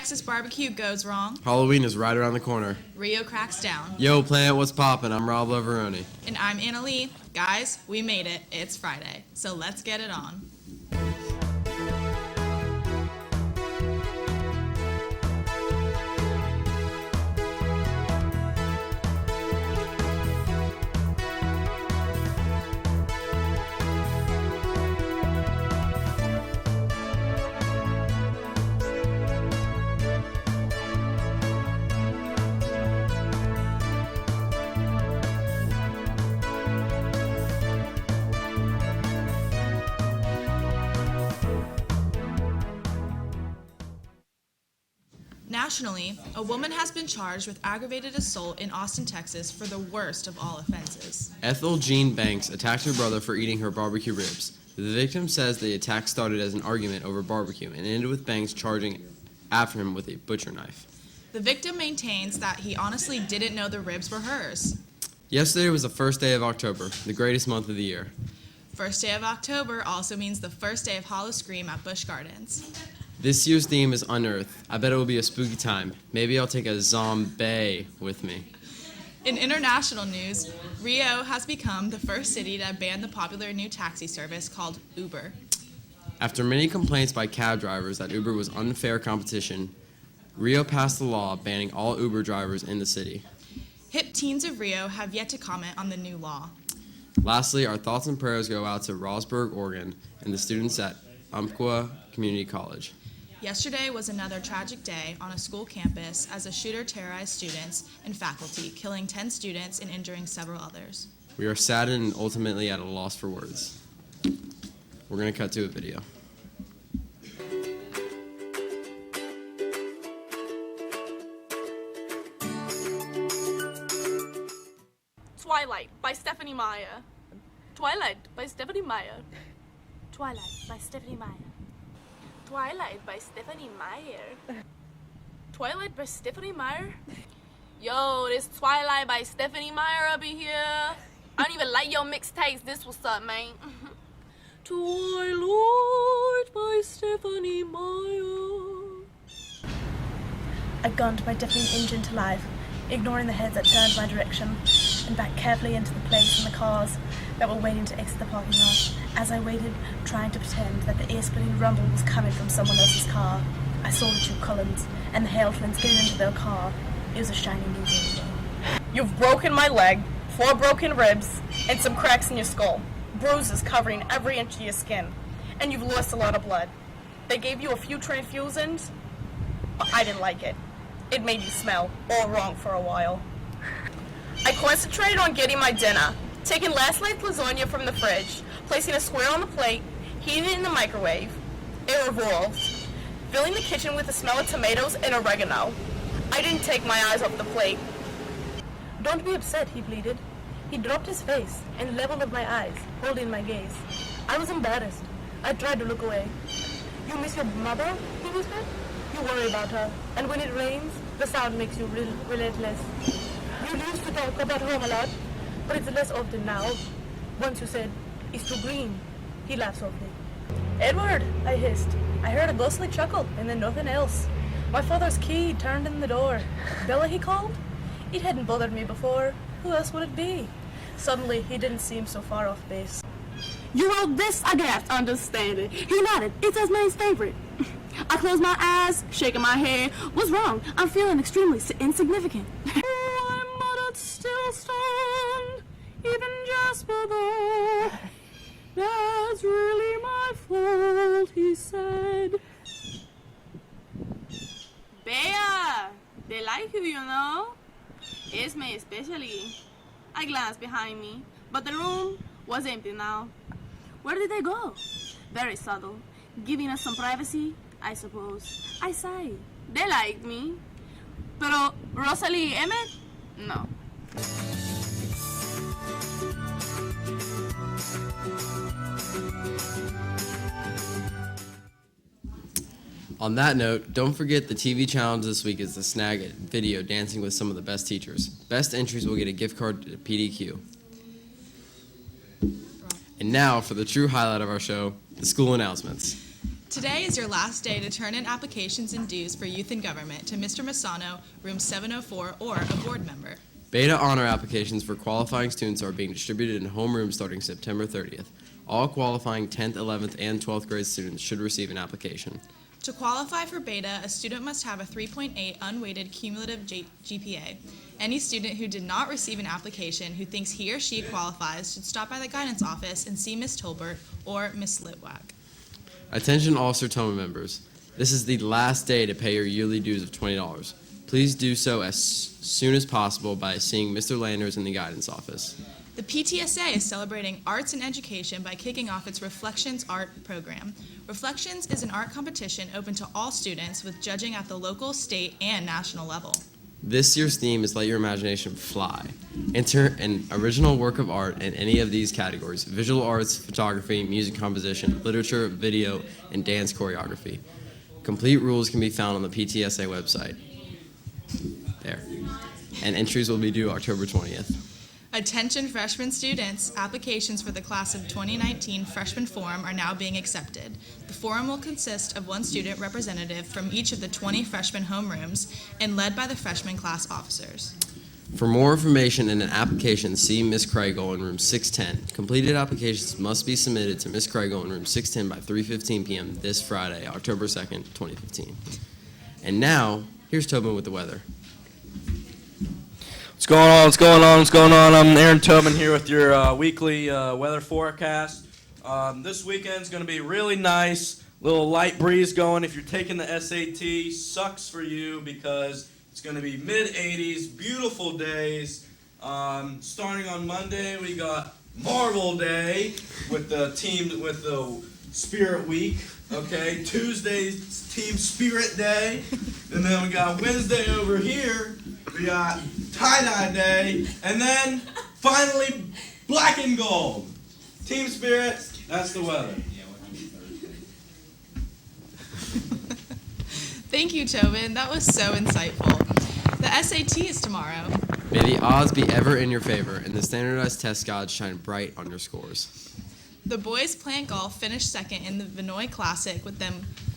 Texas barbecue goes wrong. Halloween is right around the corner. Rio cracks down. Yo, Planet, what's poppin'? I'm Rob Leverone. And I'm Anna Leigh. Guys, we made it. It's Friday, so let's get it on. Nationally, a woman has been charged with aggravated assault in Austin, Texas for the worst of all offenses. Ethel Jean Banks attacked her brother for eating her barbecue ribs. The victim says the attack started as an argument over barbecue and ended with Banks charging after him with a butcher knife. The victim maintains that he honestly didn't know the ribs were hers. Yesterday was the first day of October, the greatest month of the year. First day of October also means the first day of Hollow Scream at Busch Gardens. This year's theme is Unearthed. I bet it will be a spooky time. Maybe I'll take a zombie with me. In international news, Rio has become the first city to ban the popular new taxi service called Uber. After many complaints by cab drivers that Uber was unfair competition, Rio passed a law banning all Uber drivers in the city. Hip teens of Rio have yet to comment on the new law. Lastly, our thoughts and prayers go out to Rossburg, Oregon, and the students at Umpqua Community College. Yesterday was another tragic day on a school campus as a shooter terrorized students and faculty, killing 10 students and injuring several others. We are saddened and ultimately at a loss for words. We're going to cut to a video. Twilight by Stephanie Meyer. Twilight by Stephanie Meyer. Twilight by Stephanie Meyer. Twilight by Stephanie Meyer. Twilight by Stephanie Meyer? Yo, this Twilight by Stephanie Meyer up in here. I don't even like your mixtapes. This what's up, man. Twilight by Stephanie Meyer. I'd gone to my deafening engine to life, ignoring the heads that turned my direction, and backed carefully into the place in the cars that were waiting to exit the parking lot. As I waited, trying to pretend that the ear-splitting rumble was coming from someone else's car, I saw the two Cullens and the Hale twins getting into their car. It was a shiny new vehicle. You've broken my leg, 4 broken ribs, and some cracks in your skull. Bruises covering every inch of your skin. And you've lost a lot of blood. They gave you a few transfusions, but I didn't like it. It made you smell all wrong for a while. I concentrated on getting my dinner, taking last night's lasagna from the fridge, placing a square on the plate, heating it in the microwave. It revolved, filling the kitchen with the smell of tomatoes and oregano. I didn't take my eyes off the plate. Don't be upset, he pleaded. He dropped his face and leveled at my eyes, holding my gaze. I was embarrassed. I tried to look away. You miss your mother? He whispered. You worry about her, and when it rains, the sound makes you relentless. You used to talk about home a lot, but it's less often now. Once you said, "It's too green." He laughed softly. "Edward," I hissed. I heard a ghostly chuckle, and then nothing else. My father's key turned in the door. "Bella," he called. It hadn't bothered me before. Who else would it be? Suddenly, he didn't seem so far off base. You wrote this? I gasped, understanding. He nodded. It's Esme's favorite. I closed my eyes, shaking my head. What's wrong? I'm feeling extremely insignificant. Oh, I muttered, still stunned, even Jasper though. That's really my fault, he said. Bea, they like you know. Esme especially. I glanced behind me, but the room was empty now. Where did they go? Very subtle, giving us some privacy, I suppose. I sighed. They liked me. Pero Rosalie Emmett? No. On that note, don't forget the TV challenge this week is the Snag It video dancing with some of the best teachers. Best entries will get a gift card to PDQ. And now for the true highlight of our show, the school announcements. Today is your last day to turn in applications and dues for Youth in Government to Mr. Masano, room 704, or a board member. Beta honor applications for qualifying students are being distributed in homeroom starting September 30th. All qualifying 10th, 11th, and 12th grade students should receive an application. To qualify for Beta, a student must have a 3.8 unweighted cumulative GPA. Any student who did not receive an application who thinks he or she qualifies should stop by the guidance office and see Ms. Tolbert or Ms. Litwack. Attention all Sertoma members. This is the last day to pay your yearly dues of $20. Please do so as soon as possible by seeing Mr. Landers in the guidance office. The PTSA is celebrating arts and education by kicking off its Reflections Art program. Reflections is an art competition open to all students with judging at the local, state, and national level. This year's theme is Let Your Imagination Fly. Enter an original work of art in any of these categories: visual arts, photography, music composition, literature, video, and dance choreography. Complete rules can be found on the PTSA website. There. And entries will be due October 20th. Attention freshman students, applications for the class of 2019 freshman forum are now being accepted. The forum will consist of one student representative from each of the 20 freshman homerooms and led by the freshman class officers. For more information and an application, see Ms. Craigle in room 610. Completed applications must be submitted to Ms. Craigle in room 610 by 3:15 p.m. this Friday, October 2nd, 2015. And now, here's Tobin with the weather. What's going on? What's going on? What's going on? I'm Aaron Tobin here with your weekly weather forecast. This weekend's going to be really nice. Little light breeze going. If you're taking the SAT, sucks for you because it's going to be mid-80s, beautiful days. Starting on Monday, we got Marvel Day with the Spirit Week. Okay, Tuesday's Team Spirit Day, and then we got Wednesday over here. We got Tie-Dye Day, and then finally Black and Gold. Team Spirit, that's the weather. Thank you, Tobin. That was so insightful. The SAT is tomorrow. May the odds be ever in your favor, and the standardized test gods shine bright on your scores. The boys plant golf finished second in the Vinoy Classic.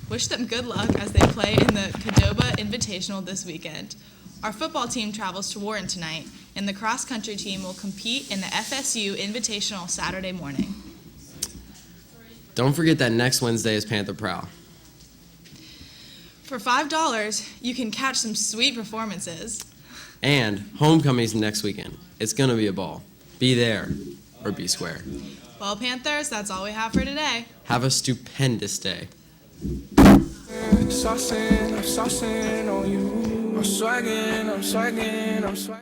Wish them good luck as they play in the Cadoba Invitational this weekend. Our football team travels to Warren tonight, and the cross-country team will compete in the FSU Invitational Saturday morning. Don't forget that next Wednesday is Panther Prowl. For $5, you can catch some sweet performances. And homecoming's next weekend. It's going to be a ball. Be there or be square. Well, Panthers, that's all we have for today. Have a stupendous day. Saucing on you. I'm swagging.